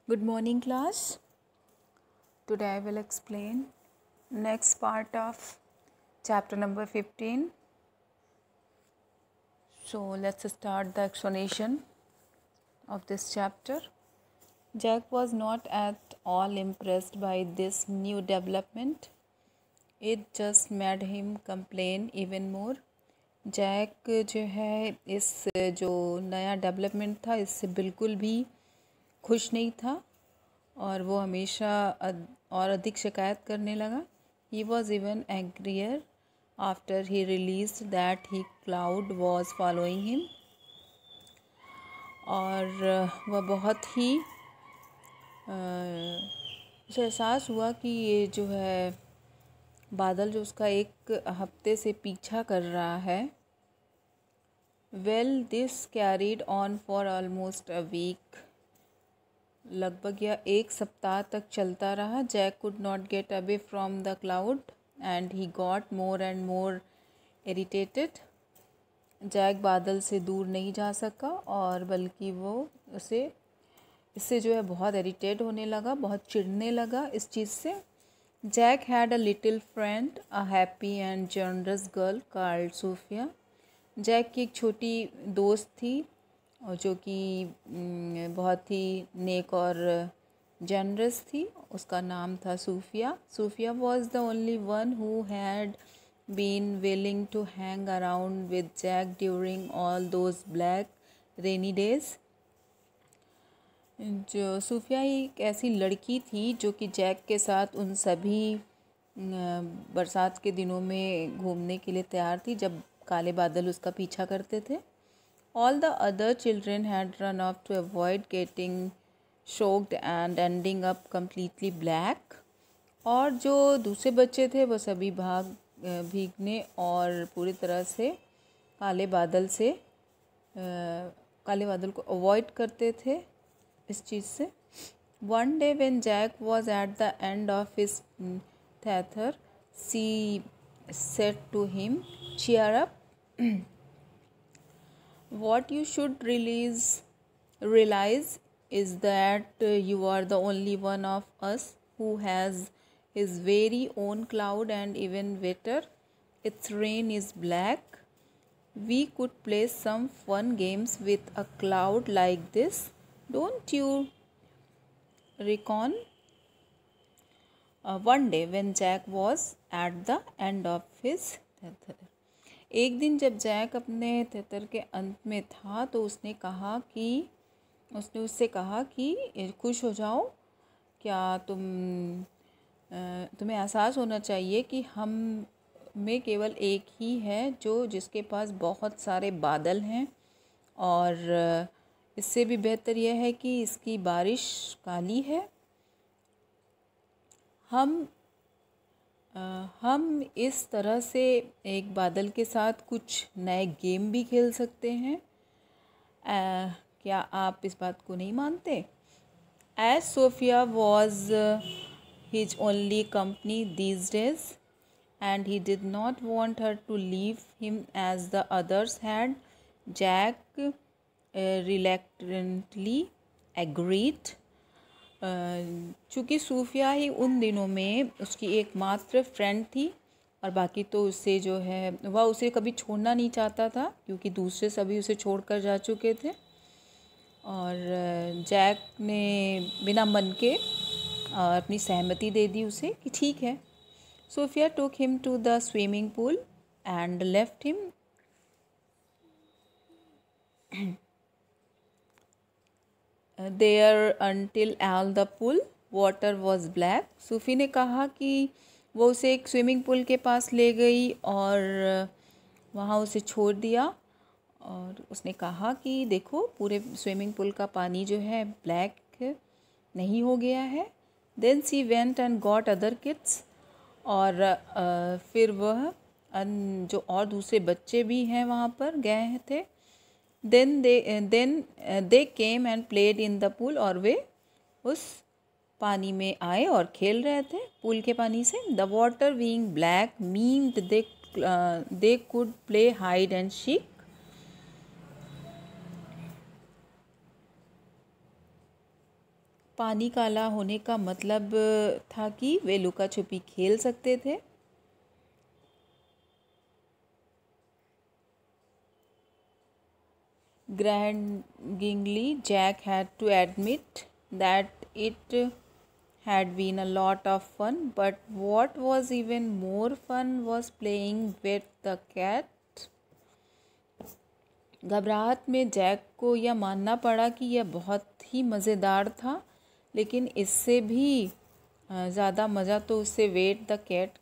Good morning, class. Today I will explain next part of chapter number 15. So let's start the explanation of this chapter. Jack was not at all impressed by this new development. It just made him complain even more. Jack जो है इस जो नया development था इससे बिल्कुल भी खुश नहीं था और वो हमेशा और अधिक शिकायत करने लगा. He was even angrier after he realised that he cloud was following him. और वह बहुत ही उसे एहसास हुआ कि ये जो है बादल जो उसका एक हफ्ते से पीछा कर रहा है. Well this carried on for almost a week. लगभग यह एक सप्ताह तक चलता रहा. Jack could not get away from the cloud and he got more and more irritated. Jack बादल से दूर नहीं जा सका और बल्कि वो इससे जो है बहुत इरिटेट होने लगा, बहुत चिढ़ने लगा इस चीज़ से. Jack had a little friend, a happy and generous girl called Sophia. Jack की एक छोटी दोस्त थी और जो कि बहुत ही नेक और जनरस थी. उसका नाम था Sufiya. Sufiya was the only one who had been willing to hang around with Jack during all those black rainy days. जो सूफिया ही एक ऐसी लड़की थी जो कि जैक के साथ उन सभी बरसात के दिनों में घूमने के लिए तैयार थी जब काले बादल उसका पीछा करते थे. All the other children had run off to avoid getting soaked and ending up completely black. और जो दूसरे बच्चे थे वो सभी भीगने और पूरी तरह से काले बादल को अवॉइड करते थे इस चीज़ से. One day when Jack was at the end of his tether, she said to him, "Cheer up. What you should realize is that you are the only one of us who has his very own cloud, and even better, its rain is black. We could play some fun games with a cloud like this. Don't you reckon?" One day when Jack was at the end of his tether. एक दिन जब Jack अपने तेतर के अंत में था तो उसने उससे कहा कि खुश हो जाओ. क्या तुम्हें एहसास होना चाहिए कि हम में केवल एक ही है जिसके पास बहुत सारे बादल हैं और इससे भी बेहतर यह है कि इसकी बारिश काली है. हम इस तरह से एक बादल के साथ कुछ नए गेम भी खेल सकते हैं. क्या आप इस बात को नहीं मानते? As Sophia was his only company these days, and he did not want her to leave him as the others had, Jack reluctantly agreed. चूँकि सूफिया ही उन दिनों में उसकी एकमात्र फ्रेंड थी और बाकी तो उससे जो है वह उसे कभी छोड़ना नहीं चाहता था क्योंकि दूसरे सभी उसे छोड़कर जा चुके थे. और जैक ने बिना मन के अपनी सहमति दे दी उसे कि ठीक है. Sophia took him to the swimming pool and left him there until all the pool water was black. Sophie ने कहा कि वो उसे एक स्विमिंग पूल के पास ले गई और वहाँ उसे छोड़ दिया और उसने कहा कि देखो पूरे स्विमिंग पूल का पानी जो है ब्लैक नहीं हो गया है. Then she went and got other kids. और फिर वह जो और दूसरे बच्चे भी हैं वहाँ पर गए थे. Then they came and played in the pool. और वे उस पानी में आए और खेल रहे थे पूल के पानी से. The water being black meant they could play hide and seek. पानी काला होने का मतलब था कि वे लुका छुपी खेल सकते थे। Grudgingly, Jack had to admit that it had been a lot of fun, but what was even more fun was playing with the cat. घबराहट में जैक को यह मानना पड़ा कि यह बहुत ही मज़ेदार था, लेकिन इससे भी ज़्यादा मज़ा तो उससे वेट द कैट